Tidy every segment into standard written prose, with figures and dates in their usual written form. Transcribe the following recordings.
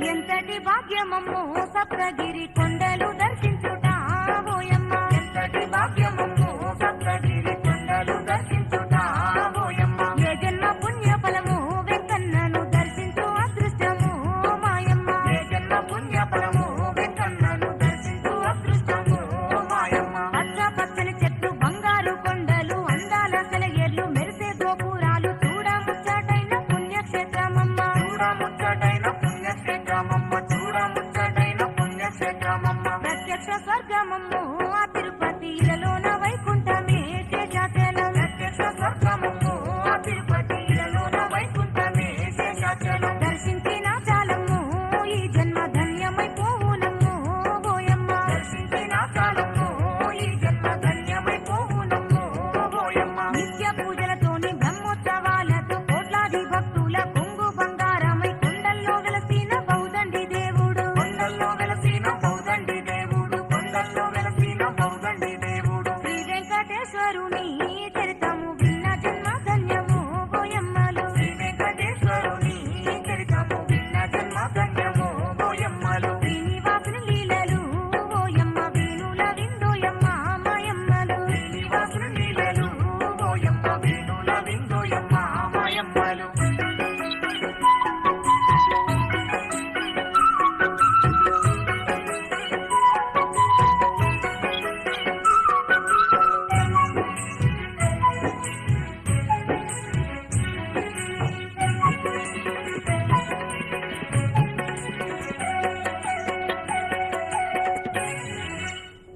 ఎంతటి భాగ్యమమ్మో సప్తగిరి కొండలు దర్శించుట ఓయమ్మ ఎంతటి భాగ్యమమ్మో సప్తగిరి కొండలు దర్శించుట ఓయమ్మ ఏ జన్మ పుణ్య ఫలము వెంకన్నను దర్శించు అదృష్టము మాయమ్మ ఏ జన్మ పుణ్య ఫలము వెంకన్నను దర్శించు అదృష్టము మాయమ్మ పచ్చ పచ్చని చెట్లు బంగారు కొండలు అందాల సెలయేర్లు మెరిసే గోపురాలు చూడముచ్చటైన పుణ్యక్షేత్రమమ్మ చూడముచ్చటైన పుణ్యక్షేత్రమమ్మ చూడముచ్చటైన పుణ్యక్షేత్రమమ్మ ప్రత్యక్ష స్వర్గమమ్ము ఆ తిరుపతి ఇలలోన వైకుంఠమే శేషాచలం ప్రత్యక్ష స్వర్గమమ్ము ఆ తిరుపతి ఇలలోన వైకుంఠమే శేషాచలం దర్శించిన చాలమ్ము ఈ జన్మ ధన్యమైపోవునమ్ము ఓయమ్మ దర్శించిన కాలము ఈ జన్మ ధన్యమైపోవునమ్ము ఓయమ్మ నిత్య పూజలతోని బ్రహ్మోత్సవాలతో కోట్లాది భక్తుల కొంగు బంగారమై కొండల్లో వెలసిన బౌదండి దేవుడు కొండల్లో వెలసిన బౌదండి దేవుడు కొండల్లో వెలసిన బౌదండి దేవుడు శ్రీ వెంకటేశ్వరుని చరితము విన్న జన్మ ధన్యము ఓయమ్మలు శ్రీ వెంకటేశ్వరుని చరితము విన్న జన్మ ధన్యము ఓయమ్మలు శ్రీనివాసుని లీలలు ఓయమ్మ వేణుల విందోయమ్మ మాయమ్మలు శ్రీనివాసుని లీలలు ఓయమ్మ వేణుల విందోయమ్మ మాయమ్మలు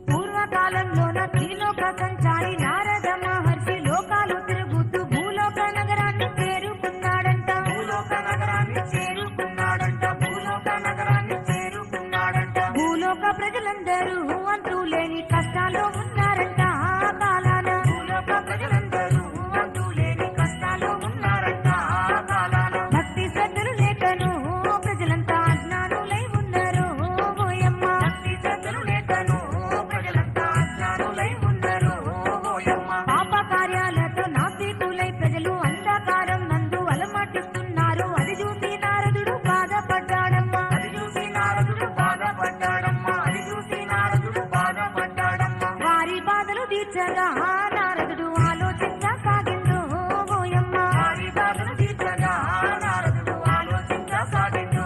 పూర్వకాలంలోన త్రిలోక సంచారి నారద మహర్షి లోకాలు తిరుగుతూ భూలోక నగరాన్ని చేరుకున్నాడంట భూలోక నగరాన్ని చేరుకున్నాడంట భూలోక నగరాన్ని చేరుకున్నాడంట భూలోక ప్రజలందరూ అంతులేని కష్టాల్లో ఉన్నారంట ఆ కాలాన భూలోక ప్రజలందరూ అంతులేని కష్టాల్లో ఉన్నారంట ఆ కాలాన భక్తి శ్రద్ధలు లేకను ప్రజలంతా అజ్ఞానులై ఉన్నారు ఓయమ్మ భక్తి శ్రద్ధలు లేకను ప్రజలంతా అజ్ఞానులై ఉన్నారు ఓయమ్మ పాప కార్యాలతో నాస్తికులై ప్రజలు అంధకారం నందు అలమటిస్తున్నారు అది చూసి నారదుడు బాధపడ్డాడమ్మా అది చూసి నారదుడు బాధపడ్డాడమ్మా అది చూసి నారదుడు బాధపడ్డాడమ్మా వారి బాధలు తీర్చగా నారదుడు ఆలోచించసాగిండు ఓయమ్మ వారి బాధలు తీర్చగా నారదుడు ఆలోచించసాగిండు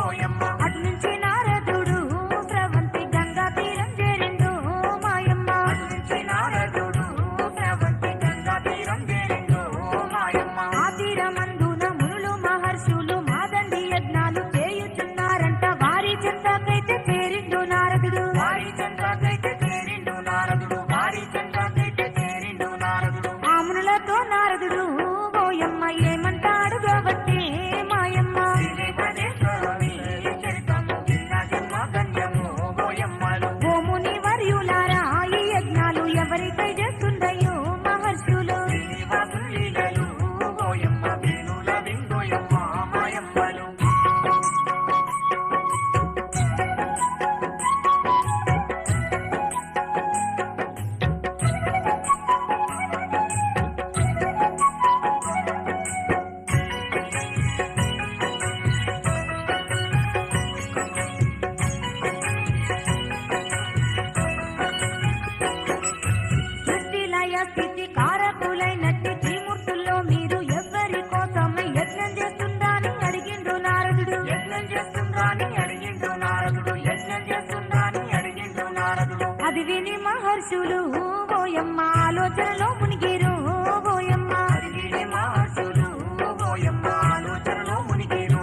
ఓయమ్మ అటు నుంచి నారదుడు స్రవంతి గంగా తీరం చేరిండు మాయమ్మ అటు నుంచి నారదుడు శ్రవంతి గంగా తీరం చేరిండు మాయమ్మ ఆ తీరమందున మునులు మహర్షులు మాదండి యజ్ఞాలు చేయుచున్నారంట వారి చెంతకైతే చేరిండు నారదుడు వారి చంద్రకైతే చేరిండు నారదుడు వారి చంద్రకైతే చేరిండు నారదుడు ఆ మునులతో నారదుడు ఓయమ్మ ఏమంటాడు కాబట్టి మాయమ్మ శ్రీ వెంకటేశ్వరుని చరితము విన్న జన్మ ధన్యము ఓయమ్మలు ఓ ముని వర్యులారా ఈ యజ్ఞాలు ఎవరికై చేస్తుండయో మహర్షులు శ్రీనివాసుని లీలలు ఓయమ్మ వేణుల విందోయమ్మ మాయమ్మలు సృష్టిలయ స్థితి కారకులైనట్టి త్రిమూర్తుల్లో మీరు ఎవరి కోసమై యజ్ఞం చేస్తుందని అడిగిండు నారదుడు యజ్ఞం చేస్తుందని అడిగిండు నారదుడు యజ్ఞం చేస్తుందని అడిగిండు నారదుడు అది విని మహర్షులు ఓయమ్మ ఆలోచనలో మునిగిరు ఓయమ్మ అది విని మహర్షులు ఓయమ్మ ఆలోచనలో మునిగిరు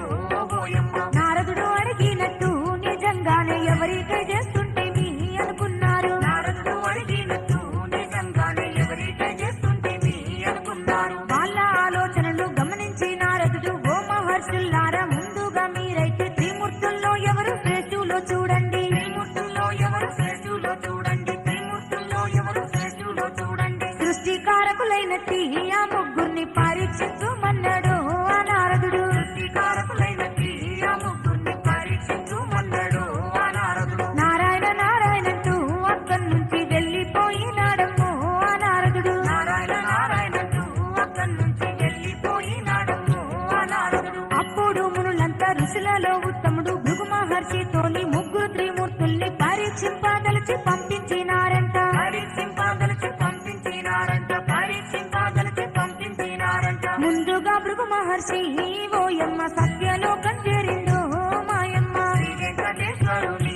ఓయమ్మ నారదుడు అడిగినట్టు నిజంగానే ఎవరికై చేస్తుంటేమి అనుకున్నారు నారదుడు అడిగినట్టు నిజంగానే ఎవరికై చేస్తుంటేమి అనుకున్నారు వాళ్ళ ఆలోచనలు గమనించి నారదుడు ఓ మహర్షులారా ముందుగా మీరైతే త్రిమూర్తుల్లో ఎవరు శ్రేష్ఠులో చూడండి త్రిమూర్తుల్లో ఎవరు శ్రేష్ఠులో చూడండి త్రిమూర్తుల్లో ఎవరు శ్రేష్ఠులో చూడండి సృష్టికారకులైనట్టి ఆ ముగ్గురిని పరీక్షించుమన్నాడు ఆ నారదుడు సృష్టికారకులైనట్టి ఆ ముగ్గురిని పరీక్షించుమన్నాడు ఆ నారదుడు నారాయణ నారాయణంటూ అక్కడి నుంచి వెళ్ళిపోయినాడమ్మో ఆ నారదుడు నారాయణ నారాయణంటూ అక్కడి నుంచి వెళ్ళిపోయినాడమ్ము ఆ నారదుడు అప్పుడు మునులంతా ఋషులలో ఉత్తముడు మహర్షితోని ముగ్గురు త్రిమూర్తుల్ని పరీక్షింపదలిచి పంపించినారంట. పరీక్షింపదలిచి పంపించినారంట. పరీక్షింపదలిచి పంపించినారంట. ముందుగా భృగు మహర్షి ఓయమ్మ సత్యలోకం చేరిండు మాయమ్మ. శ్రీ వెంకటేశ్వరుని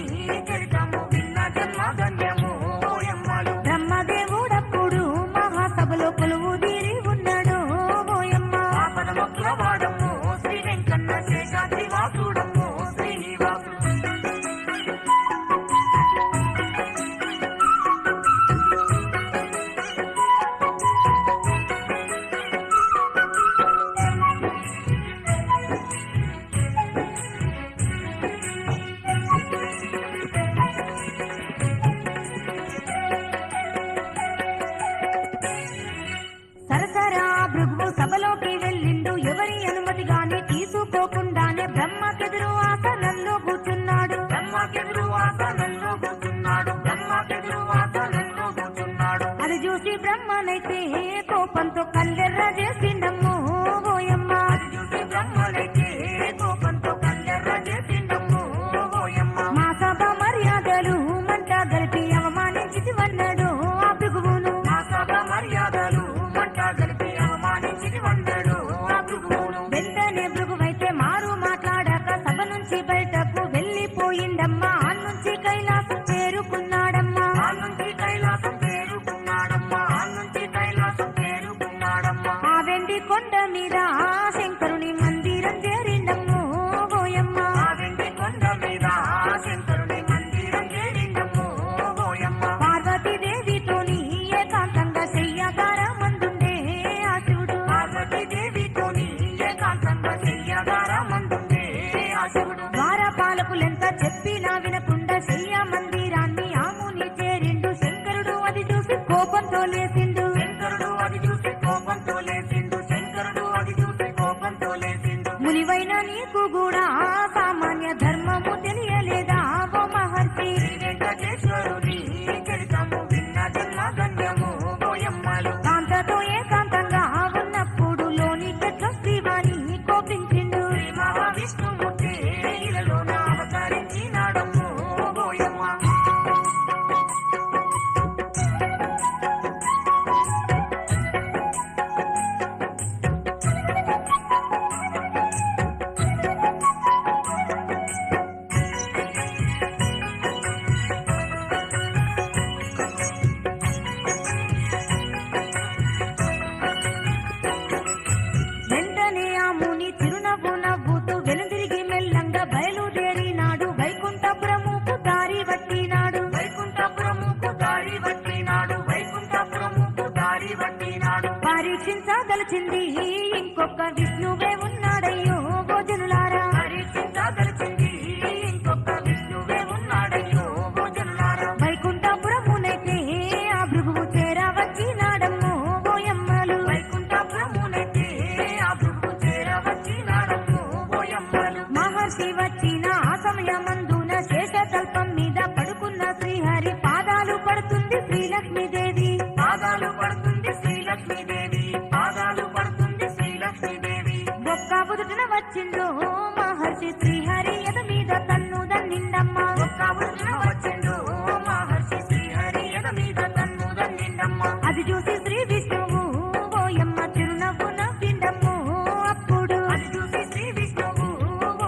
చరితము విన్న జన్మ ధన్యము ఓయమ్మలు. బ్రహ్మదేవుడప్పుడు మహాసభలో కొలువు తీరి ఉన్నాడు ఓయమ్మ. ఆపదమొక్కుల వాడము శ్రీ వెంకన్న శేషాద్రి వాసుడము శ్రీనివాసుడు. సరసరా భృగు సభలోకి వెళ్ళిండు. ఎవరి అనుమతి గాని తీసుకోకుండానే బ్రహ్మకెదురు ఆసనంలో కూర్చున్నాడు. బ్రహ్మకెదురు ఆసనంలో కూర్చున్నాడు. బ్రహ్మకెదురు ఆసనంలో కూర్చున్నాడు. అది చూసి బ్రహ్మనైతే కోపంతో కల్లెర్ర చేసిండమ్మో ఓయమ్మ. అది చూసి బ్రహ్మలైతే కోపంతో కళ్ళెర్ర చేసిండమ్ము ఓయమ్మ. మా సభ మర్యాదలు మంట గలిపి అవమానించి వన్నాడు ఆ భృగువును. మా సభ మర్యాదలు మంట కలిపి అవమానించి వందడు ఆ భృగువును. వెంటనే భృగువైతే మారు మాట్లాడాక సభ నుంచి బయటకు వెళ్ళిపోయిండమ్మా. ఆ నుంచి కైలాసం చేరుకున్నాడమ్మా. ఆ నుంచి కైలాసం చేరుకున్నాడమ్మా. ఆ నుంచి కైలాసం చేరుకున్నాడమ్మా. ఆ వెండి కొండ మీద శంకరుని మందిరం చేరిండమ్మో ఓయమ్మ. ఆ వెండి కొండ మీద శంకరుని మందిరం చేరిండమ్ము ఓయమ్మ. పార్వతీదేవితోని ఏకాంతంగా చెయ్యగారమందుండే ఆ శివుడు. పార్వతీదేవితోని ఏకాంతంగా చెయ్యగారమందుండే ఆ శివుడు. ద్వారపాలకులెంత చెప్పినా వినకుండా చెయ్య మందిరాన్ని ఆముని చేరిండు. శంకరుడు అది చూసి కోపంతో లేసిండు. శంకరుడు అది చూసి కోపంతో లేచిండు. శంకరుడు అది చూసి కోపంతో లేచిండు. మునివైన నీకు కూడా సామాన్య ధర్మము తెలియలేదా ఓ మహర్షి. శ్రీ వెంకటేశ్వరుని చరితము విన్న జన్మ ధన్యము ఓయమ్మలు. కాంతతో ఏకాంతంగా ఉన్నప్పుడు లోని చెట్ల శ్రీవాణి కోపించిండు. శ్రీ మహావిష్ణుమూర్తి ఇలలోన అవతరించినాడమ్ము ఓయమ్మ. వెంటనే ఆ ముని చిరునవ్వు నవ్వుతూ వెనుదిరిగి మెల్లంగా బయలుదేరినాడు. వైకుంఠపురముకు దారి పట్టినాడు. వైకుంఠపురముకు దారి పట్టినాడు. వైకుంఠపురముకు దారి పట్టినాడు. పరీక్షించదలిచింది ఇంకొక విష్ణువే ఉన్నాడయ్యో భోజనులారా. పరీక్షించదలిచింది ఇంకొక విష్ణువే ఉన్నాడయ్యో భోజనులారా. వైకుంఠపురమునైతే ఆ భృగువు చేరవచ్చినాడమ్మో ఓయమ్మలు. వైకుంఠపురమునైతే ఆ భృగు చేరవచ్చినాడమ్ము ఓయమ్మలు. మహర్షి వచ్చిన ఆ సమయమందున శేషతల్పం మీద పడుకున్న శ్రీహరి పాదాలు పడుతుంది శ్రీలక్ష్మీదేవి. పాదాలు పడుతుంది శ్రీలక్ష్మీదేవి. పాదాలు పడుతుంది శ్రీలక్ష్మీదేవి. ఒక్క బుదుటన వచ్చిందో మహర్షి శ్రీహరి ఎద మీద తన్ను దన్నిండమ్మ. ఒక్క వృద్ధున వచ్చిండు మహర్షి శ్రీహరి ఎద మీద తన్ను దన్నిండమ్మ. అది చూసి శ్రీ విష్ణువు ఓయమ్మ చిరునవ్వు నవ్విండమ్ము. అప్పుడు అది చూసి శ్రీ విష్ణువు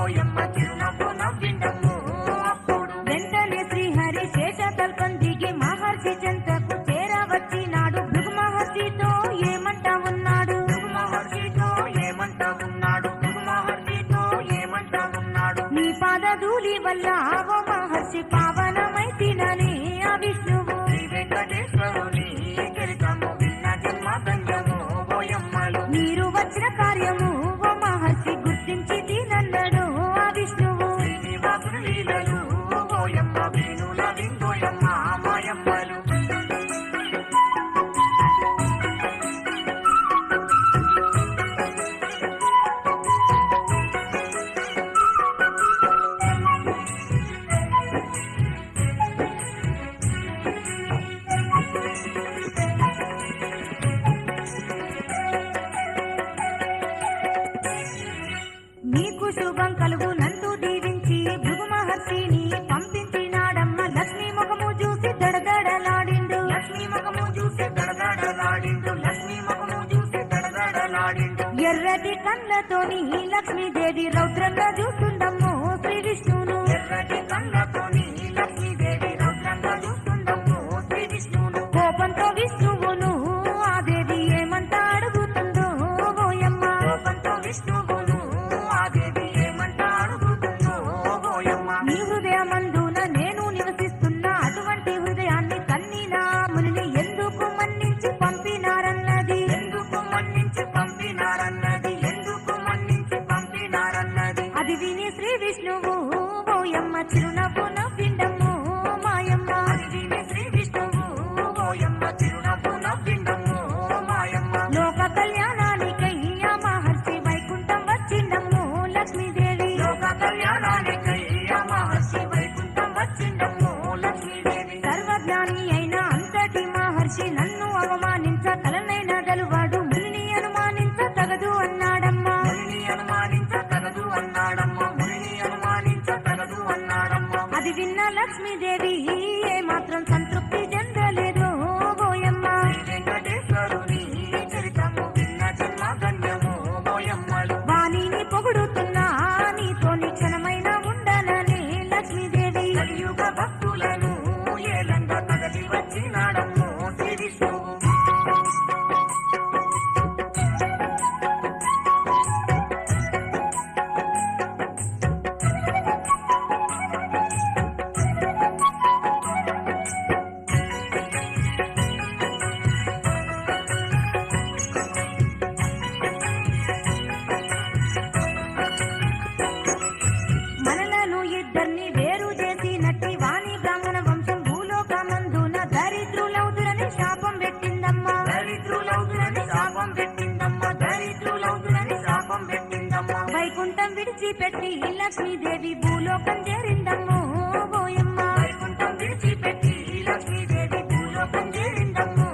ఓయమ్మ చిరునవ్వు నవ్విండమ్ము. అప్పుడు వెంటనే శ్రీహరి శేషతల్పం దిగి మహర్షి చెంతకు చేరవచ్చినాడు. భృగు మహర్షితో ఏమంట ఉన్నాడు. భృగు మహర్షితో ఏమంట ఉన్నాడు. భృగు మహర్షితో ఏమంట ఉన్నాడు. నీ పాదధూళి వల్ల ఓ మహర్షి పావనమై తిననే ఆ విష్ణువు. శ్రీ వెంకటేశ్వరుని చరితము విన్న జన్మ ధన్యము ఓయమ్మలు. మీరు వచ్చిన కార్యము ఓ మహర్షి గుర్తించి తినన్నాడు ఆ విష్ణువు. శ్రీనివాసుని లీలలు ఓయమ్మ వేణుల విందోయమ్మ మాయమ్మలు. కళ్ళతోని లక్ష్మీదేవి రౌద్రంగా చూస్తుందమ్మో శ్రీ విష్ణువును. ఎర్రటి కళ్ళతోని లక్ష్మీదేవి రౌద్రంగా చూస్తుందమ్మో శ్రీ విష్ణువును. కోపంతో విష్ణువును ఆ దేవి ఏమంతా అడుగుతుందో ఓయమ్మ. కోపంతో విష్ణువును ఆ దేవి ఏమంట అడుగుతుందో ఓయమ్మ. నీ హృదయమందున నేను నివసిస్తున్నా, అటువంటి హృదయాన్ని కన్నీన మునిని ఎందుకు మన్నించి పంపినారన్నది. ఎందుకు మన్నించి పంపినారన్నది, ఎందుకు మన్నించి పంపినారన్నది. అది విని శ్రీ విష్ణువు ఓయమ్మ చిరునవ్వు నవ్విండమ్ము మాయమ్మ. అది విని శ్రీ విష్ణువు ఓయమ్మ చిరునవ్వు నవ్విండమ్ము మాయమ్మ. లోక కళ్యాణానికై ఆ మహర్షి వైకుంఠం వచ్చిండమ్ము లక్ష్మీదేవి. లోక కళ్యాణానికై ఆ మహర్షి వైకుంఠం వచ్చిండమ్ము లక్ష్మీదేవి. సర్వజ్ఞాని అయిన అంతటి మహర్షి నన్ను అవమానించ తలనైన గలువాడు మునిని అనుమానించ తగదు అన్నాడమ్మా. మునిని అనుమానించ తగదు అన్నాడమ్మ, మునిని అనుమానించ తగదు అన్నాడమ్మ. అది విన్న లక్ష్మీదేవి ఏ మాత్రం సంతృప్తి చెందలేదు ఓయమ్మ. శ్రీ వెంకటేశ్వరుని చరితము విన్న జన్మ ధన్యము ఓయమ్మలు. వాణిని పొగుడుతున్నా నీతోని క్షణమైన ఉండనని లక్ష్మీదేవి. కలియుగ భక్తులను ఏలంగా కదలి వచ్చినాడమ్ము శ్రీ విష్ణువు. మనలను ఇద్దరిని వేరు చేసినట్టి వాణి బ్రాహ్మణ వంశం భూలోకమందున దరిద్రులవుదురని శాపం పెట్టిందమ్మా. దరిద్రులవుదురని శాపం పెట్టిందమ్మ, దరిద్రులవుదురని శాపం పెట్టిందమ్మ. వైకుంఠం విడిచిపెట్టి లక్ష్మీదేవి భూలోకం చేరిందమ్మో ఓయమ్మ. వైకుంఠం విడిచిపెట్టి లక్ష్మీదేవి భూలోకం చేరిందమ్ము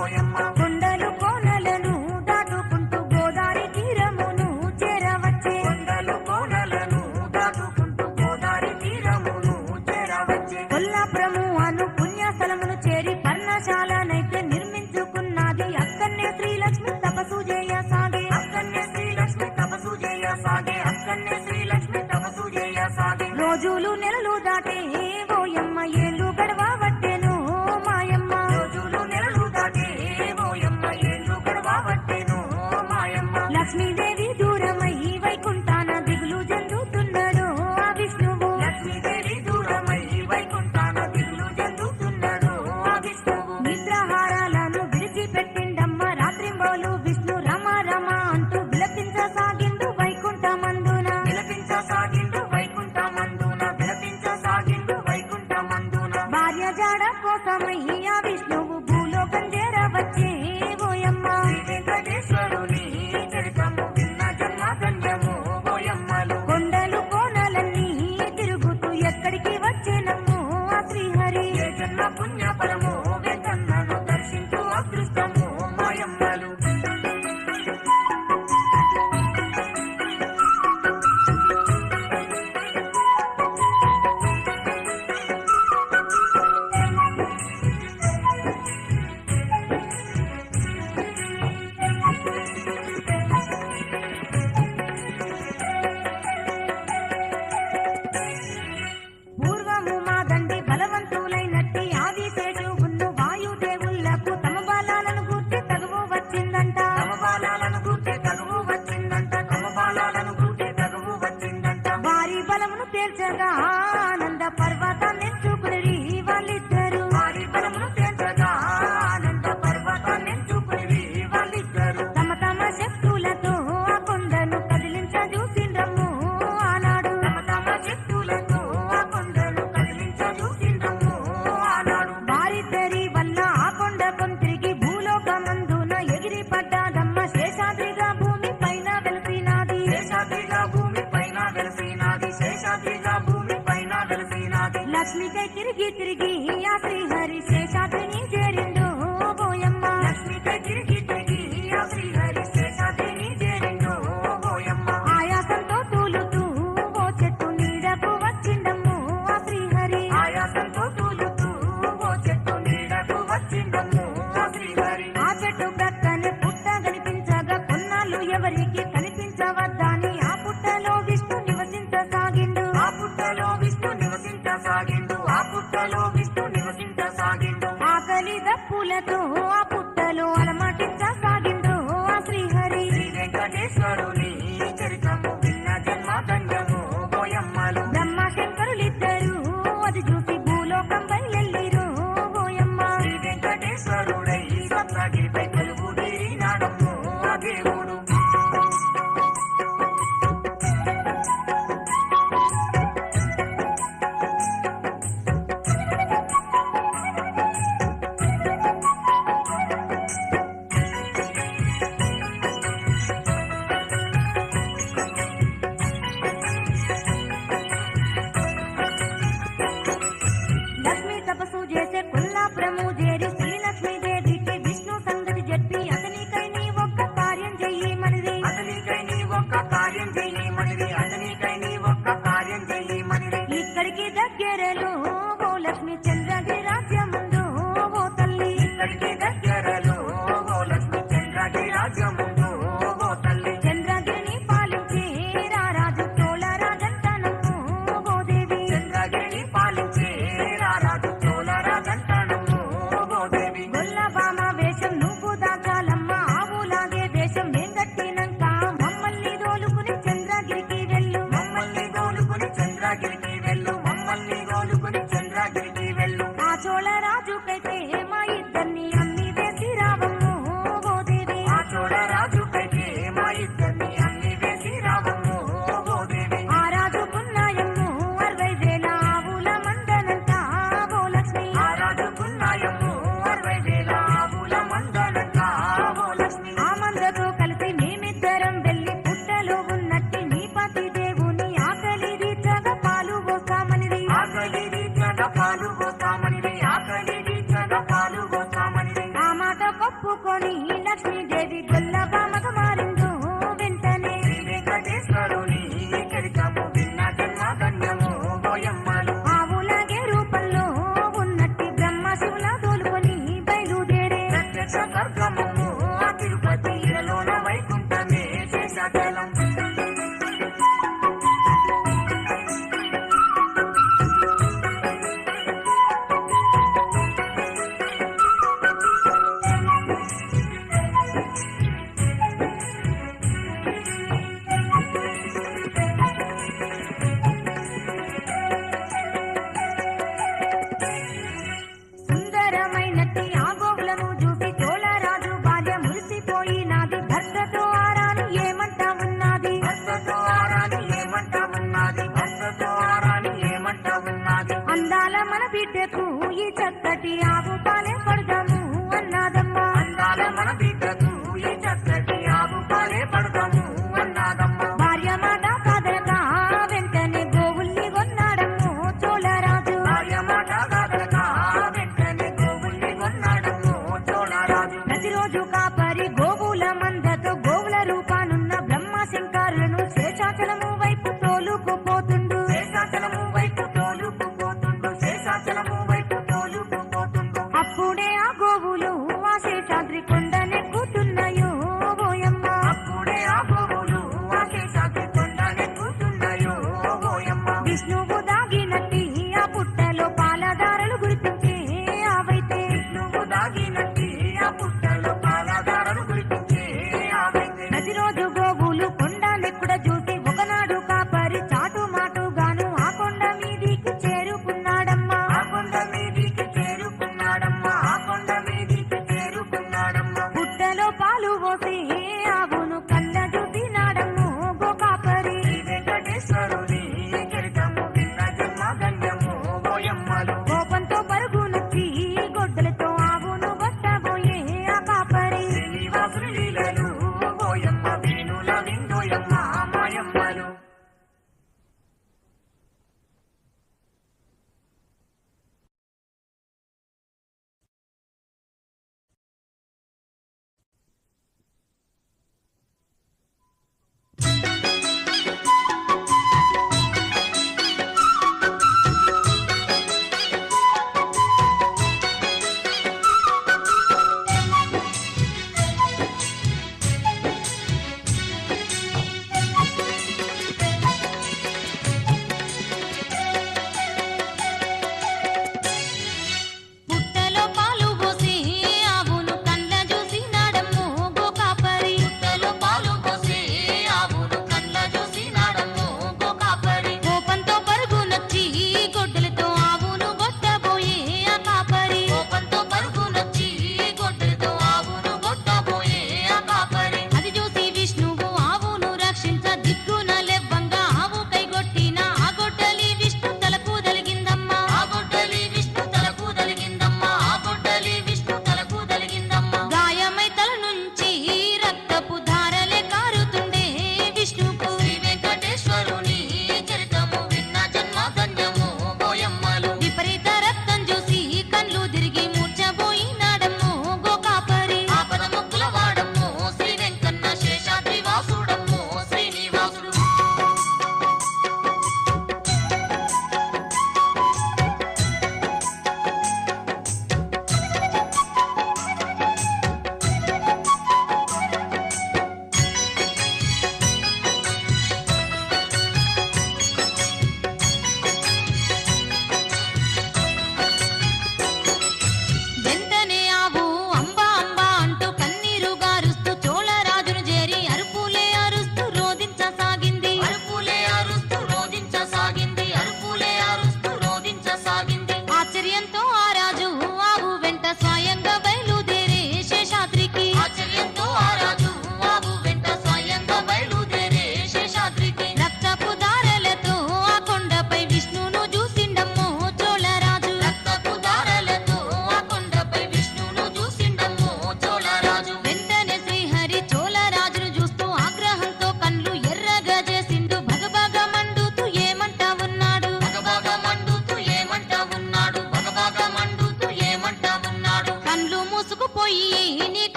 ఓయమ్మ. కొండలు కోనలను దాటుకుంటూ గోదావరి తీరమును చేరవచ్చే. కొండలు కోనలను దాటుకుంటూ గోదావరి తీరమును చేరవచ్చే. కొల్లాపురము అను పుణ్యస్థలమును చేరి పర్ణశాలనైతే నిర్మించుకున్నది. అక్కడనే శ్రీలక్ష్మి తపస్సు చేయసాగే. అక్కన్నే శ్రీలక్ష్మి తపస్సు చేయసాగే, అక్కన్నే శ్రీలక్ష్మి తపస్సు చేయసాగే. రోజులు నెలలు దాటే ఓయమ్మ ఏళ్ళు గడవబట్టెను మాయమ్మ. రోజులు నెలలు దాటే ఓయమ్మ ఏళ్ళు గడవబట్టెను మాయమ్మ. లక్ష్మీదేవి దూరమై వైకుంఠాన దిగులు చెందుతున్నాడు ఆ విష్ణువు. లక్ష్మీదేవి దూరమై వైకుంఠాన దిగులు చెందుతున్నాడు ఆ విష్ణువు. నిద్రాహారాలను విడిచిపెట్టిండమ్మ రాత్రింబోలు విష్ణు రమ రమ అంటూ విలపించసాగిండు వైకుంఠమందున. విలపించసాగిండు వైకుంఠమందున, విలపించసాగిండు వైకుంఠమందున. భార్య జాడ కోసమై ఆ విష్ణువు భూలోకం చేరవచ్చే ఓయమ్మ. శ్రీ వెంకటేశ్వరుని చరితము విన్న జన్మ ధన్యము ఓయమ్మలు. కొండలు కోనలన్నీ తిరుగుతూ ఎక్కడికి వచ్చేనమ్మో ఆ శ్రీహరి. ఏ జన్మ పుణ్య ఫలము వెంకన్నను దర్శించు అదృష్టము మాయమ్మలు. పూర్వము మా దండి బలవంతులైనట్టి ఆదిశేషువును వాయుదేవులకు తమ బలాలను గూర్చి తగువ వచ్చిందంట. సమబాలాలను గూర్చి తగువు వచ్చిందంట, సమబాలాలను గూర్చి తగువు వచ్చిందంట. వారి బలమును తేల్చగా ఆనంద పర్వతాన్ని చూపురి వాళ్ళిద్దరు. వారి బలమును తేల్చగా ఆనంద పర్వతాన్ని చూపురి వాళ్ళిద్దరు. తమ తమ శక్తులతో ఆ కొండను కదిలించ చూసిండ్రమ్ము ఆనాడు. తమ తమ శక్తులతో ఆ కొండను కదిలించ చూసిండ్రమ్ము ఆనాడు. వారిద్దరి వల్ల ఆ కొండ కొంతిరిగి భూలోకమందున ఎగిరి పడ్డాదమ్మ. శేషాద్రిగా భూమి పైన వెలిసినాది. శేషాద్రిగా భూమి పైన వెలసినాది, శేషాద్రిగా భూమి పైన వెలసినాది. లక్ష్మికై తిరిగి తిరిగి ఆ శ్రీహరి శేషాద్రిని చేరిండు ఓయమ్మ. లక్ష్మికై తిరిగి తిరిగి ఆ శ్రీహరి శేషాద్రిని చేరిండు ఓయమ్మ. ఆయాసంతో తూలుతూ ఓ చెట్టు నీడకు వచ్చిండమ్ము ఆ శ్రీహరి. ఆయాసంతో తూలుతూ ఓ చెట్టు నీడకు వచ్చిండమ్ము ఆ శ్రీహరి. ఆ చెట్టు ప్రక్కనే పుట్ట కనిపించగా కొన్నాళ్ళు ఎవరికి కనిపించవద్దు భక్తులతో ఆ పుట్టలో అలమటించసాగిండు ఆ శ్రీహరి. శ్రీ వెంకటేశ్వరుని చరితము విన్న జన్మ ధన్యము ఓయమ్మలు. బ్రహ్మ శంకరులిద్దరూ అది చూసి భూలోకం బయలెల్లిరు ఓయమ్మ. శ్రీ వెంకటేశ్వరుడై సప్తగిరిపై కొలువు తీరినాడమ్ము ఆ దేవుడు. లక్ష్మీ తపస్సు చేసే కొల్లాపురము చేరి శ్రీలక్ష్మీదేవికి విష్ణు సంగతి చెప్పి అతనికై నీ ఒక్క కార్యం చెయ్యమనిది. అతనికై నీ ఒక్క కార్యం చెయ్యమనిది. అతనికై నీ ఒక్క కార్యం చెయ్యమనిది. ఇక్కడికి దగ్గరలో ఓ లక్ష్మి చంద్రగిరి రాజ్యముందు ఓ తల్లి. ఇక్కడికి దగ్గరలో ఓ లక్ష్మి చంద్రగిరి రాజ్యముందు ఓ తల్లి. చంద్రగిరిని పాలించే రారాజు చోళ రాజంతనము ఓ దేవి. చంద్రగిరిని పాలించే రారాజు చోళ రాజంతనము ఓ దేవి. గొల్లబామ వేషం నువ్వు దాచాలమ్మ ఆవులాగే వేషం మేం కట్టినంక మమ్మల్ని దోలుకుని చంద్రగిరికి వెళ్ళు. మమ్మల్ని గోలుకుని చంద్రగిరికి వెళ్ళు. మమ్మల్ని గోలుకుని చంద్రగిరికి వెళ్ళు. ఆ చోళ రాజుకైతే మా ఇద్దరిని అన్ని వేసి రావమ్ము ఓ దేవి. ఆ చూడరాజుకైతే మా ఇద్దరిని అన్ని వేసి రావమ్ము ఓ దేవి. ఆ రాజుకున్నాయమ్ము 60,000 ఆవుల మందనంతా ఓ లక్ష్మి. ఆ రాజుకున్నాయమ్ము 60,000 ఆవుల మందనంట ఓ లక్ష్మి. ఆ మందతో కలిసి మేమిద్దరం వెళ్ళి పుట్టలో ఉన్నట్టి నీ పతి దేవుని ఆకలి తీర్చగా పాలు పోసామనిది. ఆకలి తీర్చగా పాలు పోస్తామనిది. ఆకలి తీర్చగా పాలు పోస్తామనిది. ఆ మాట కప్పుకొని లక్ష్మీదేవి గొల్లబామగా మారిండు వెంటనే. శ్రీ వెంకటేశ్వరుని చరితము విన్న జన్మ ధన్యము ఓయమ్మలు. ఆవులాగే రూపంలో ఉన్నట్టి బ్రహ్మ శివుల తోలుకొని బయలుదేరే. ప్రత్యక్ష స్వర్గము ఆ తిరుపతి ఇలలోన వైకుంఠమే శేషాచలం. సుందరమైనట్టి ఆ గోవులను చూసి చోళరాజు భార్య మురిసిపోయినాది. భర్తతో ఆరాని ఏమంటా ఉన్నది. భర్తతో ఆరాని ఏమంట ఉన్నది. భర్తతో ఆరాని ఏమంట ఉన్నది. అందాల మన బిడ్డకు ఈ చక్కటి ఆవు పాలే పడదాము అన్నాదమ్మా. అందాల మన బిడ్డకు ఈ చక్కటి ఆవు పాలే పడదాము అన్నాదమ్మ. భార్య మాట కాదనగా వెంటనే గోవుల్ని కొన్నాడమ్ము చోళరాజు. భార్య మాట కాదనక వెంటనే గోవుల్ని కొన్నాడమ్ము చోళరాజు. ప్రతిరోజు కాపరి గోవుల మందతో గోవుల రూపానున్న బ్రహ్మ శంకరులను శేషాచలము వైపు తోలుకుపోతుండు. శేషాచలము వైపు తోలుకుపోతుండు. శేషాచలము వైపు తోలుకుపోతుండు. అప్పుడే ఆ గోవులు ఆ శేషాద్రి కొండనెక్కుతున్నాయో ఓయమ్మ. అప్పుడే ఆ గోవులు ఆ శేషాద్రి కొండనెక్కుతున్నాయో ఓయమ్మ. విష్ణువు దాగినట్టి ఆ పుట్టలో పాలదారలు గుర్తించే అవైతే. నువ్వు దాగినట్టి ఆ పుట్టలో పాలధారలు గురిపించే ఆవైతే. ప్రతిరోజు గోవులు కొండనెక్కుడ చూసి ఒకనాడు కాపరి చాటు మాటుగాను ఆ కొండ మీదికి చేరుకున్నాడమ్మా. ఆ కొండ మీదికి చేరుకున్నాడమ్మా. ఆ కొండ మీదికి చేరుకున్నాడమ్మా. పుట్టలో పాలు పోసి ఆవును కళ్ళ చూసినాడమ్ము గో కాపరి. శ్రీ వెంకటేశ్వరుని చరితము విన్న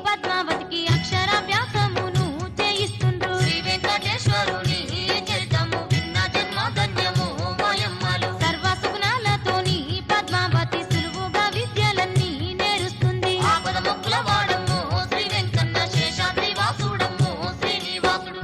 పద్మావతికి అక్షరాభ్యాసమును చేయిస్తుండ్రు. శ్రీ వెంకటేశ్వరుని చరితము విన్న జన్మ ధన్యము మాయమ్మలు. సర్వసుగుణాలతోని పద్మావతి సులువుగా విద్యలన్నీ నేరుస్తుంది. ఆపద మొక్కుల వాడము శ్రీ వెంకన్న శేషాద్రి వాసుడము శ్రీనివాసుడు.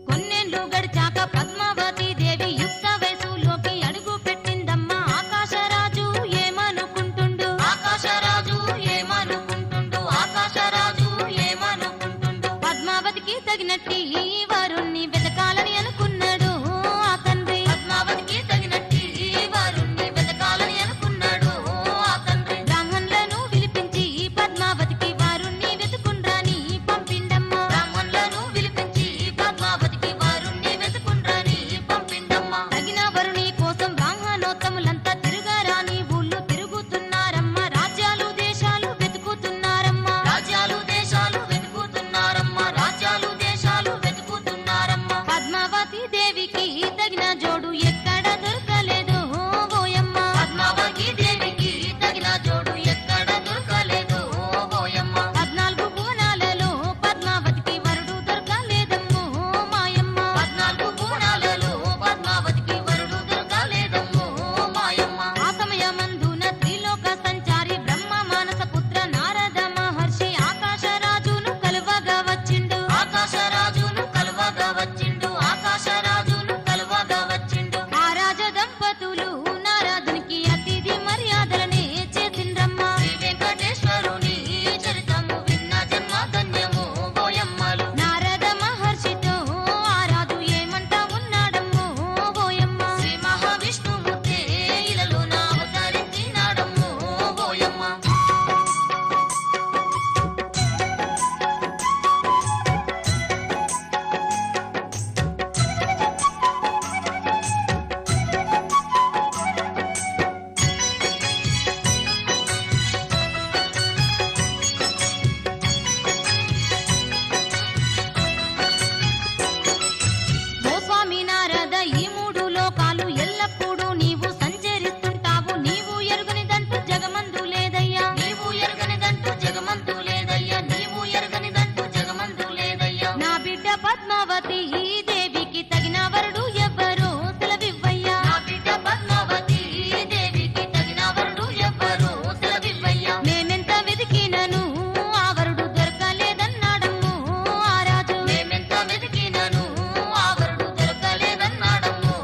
కొన్నేళ్లు గడిచాక పద్మావతి దేవి యుక్త వయసులోకి అడుగు పెట్టిందమ్మా. ఆకాశరాజు ఏమనుకుంటుండు? ఆకాశరాజు ఏమనుకుంటుండు? ఆకాశరాజు ఏమనుకుంటుండు? పద్మావతికి తగినట్టి వరుణ్ణి వెతకాలని అనుకున్నాడు ఆ తండ్రి. పద్మావతికి తగినట్టి వారుణ్ణి వెతకాలని అనుకున్నాడు ఆ తండ్రి. బ్రాహ్మణులను పిలిపించి పద్మావతికి వరుణ్ణి వెతుకుండ్రాని పంపిండమ్మా. బ్రాహ్మణులను పిలిపించి పద్మావతికి వారుణ్ణి వెతుకుండ్రని పంపిండమ్మా. తగిన వరుణి కోసం బ్రాహ్మణోత్తములంతా తిరుగారాని ఊళ్ళు తిరుగుతున్నారమ్మా. రాజ్యాలు దేశాలు వెతుకుతున్నారమ్మా. రాజ్యాలు దేశాలు వెతుకుతున్నారమ్మా. రాజ్యాలు దేశాలు వెతుకుతున్నారమ్మా. పద్మావతి దేవికి తగిన జోడు ఎక్కడ దొరకలేదు ఓయమ్మ. పద్మావతి దేవికి తగిన జోడు ఎక్కడ దొరకలేదు ఓయమ్మ. 14 భువనాలలో పద్మావతికి వరుడు దొరకలేదమ్మో మాయమ్మ. 14 భువనాలలో పద్మావతికి వరుడు దొరకలేదమ్మో మాయమ్మ. ఆ సమయమందున త్రిలోక సంచారి బ్రహ్మ మానస పుత్ర నారద మహర్షి ఆకాశరాజును కలువగా వచ్చిండు. ఆకాశరాజును కలువగా వచ్చిండు. ఆకాశరాజును కలువగా వచ్చిండు. ఆ రాజ దంపతులు నారదునికి అతిథి మర్యాదలనే చేసిండ్రమ్మా. శ్రీ వెంకటేశ్వరుని చరితము విన్న జన్మ ధన్యము ఓయమ్మలు. నారద మహర్షితో ఆ రాజు ఏమంటా ఉన్నాడమ్మో ఓయమ్మ. శ్రీ మహావిష్ణుమూర్తి ఇలలోన అవతరించినాడమ్మో ఓయమ్మ. ఓ స్వామి నారద ఈ 3 లోకాలు ఎల్లప్పుడూ నీవు సంచరిస్తుంటావు. నీవు ఎరుగనిదంటూ జగమందు లేదయ్యా. నీవు ఎరగనిదంటూ జగమంతు లేదయ్యా. నీవు ఎరగనిదంటూ జగమంతు లేదయ్యా. నా బిడ్డ పద్మావతి ఈ దేవికి తగిన వరుడు ఎవ్వరో సెలవివ్వయ్యా. నా బిడ్డ పద్మావతి దేవికి తగిన వరుడు ఎవ్వరూ సెలవివ్వయ్యా. మేమెంత వెతికినను ఆ వరుడు దొరకలేదన్నాడమ్మో ఆ రాజు. మేమెంత వెతికినను ఆ వరుడు దొరకలేదన్నాడమ్మో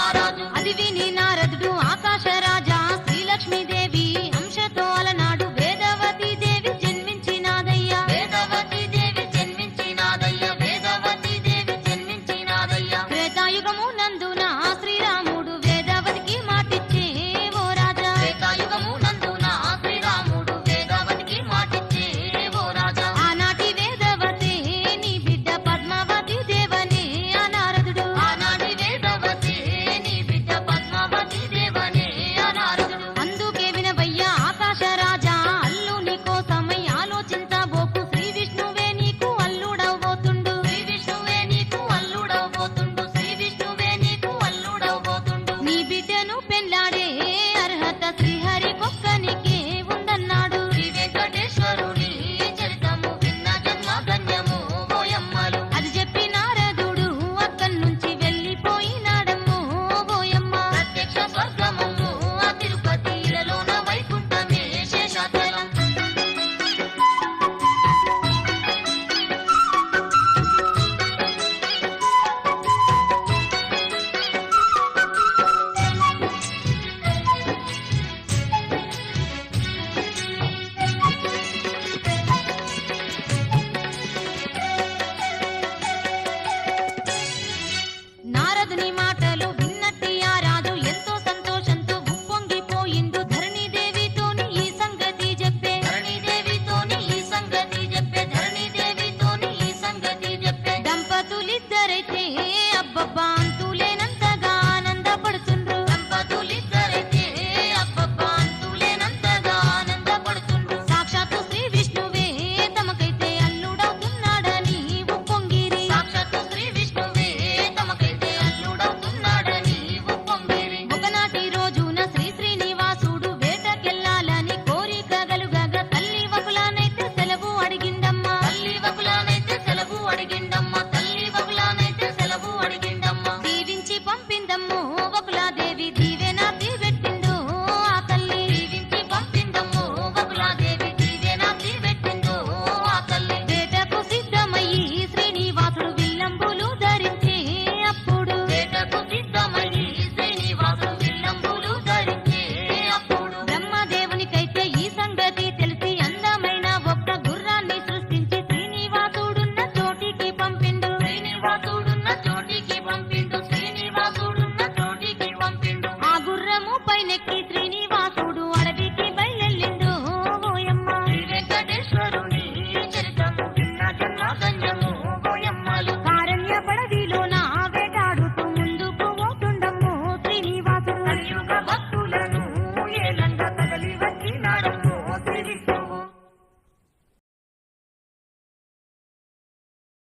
ఆ రాజు. అది విని నారదుడు ఆకాశరాజా శ్రీలక్ష్మీదేవి అంశతో అలనాడు వేదవతి దేవి జన్మించినాదయ్యా. వేదవతి దేవి జన్మించినాదయ్యా. వేదవతి దేవి జన్మించినాదయ్యా. త్రేతాయుగము నందున శ్రీరాముడు వేదవతికి మాటిచ్చే ఓ రాజా. త్రేతాయుగము నందున శ్రీరాముడు వేదవతికి మాటిచ్చే ఓ రాజా. ఆనాటి వేదవతి నీ బిడ్డ పద్మావతి దేవనే ఆ నారదుడు. ఆనాటి వేదవతి నీ బిడ్డ పద్మావతి దేవనే ఆ నారదుడు. అందుకే వినవయ్యా ఆకాశరాజా అల్లుని కోసమై ఆలోచించబోకు. శ్రీ విష్ణువే నీకు అల్లుడవబోతుండు. శ్రీ విష్ణువే నీకు అల్లుడవబోతుండు. శ్రీ విష్ణువే నీకు అల్లుడవబోతుండు. నీ బిడ్డను పెండ్లాడి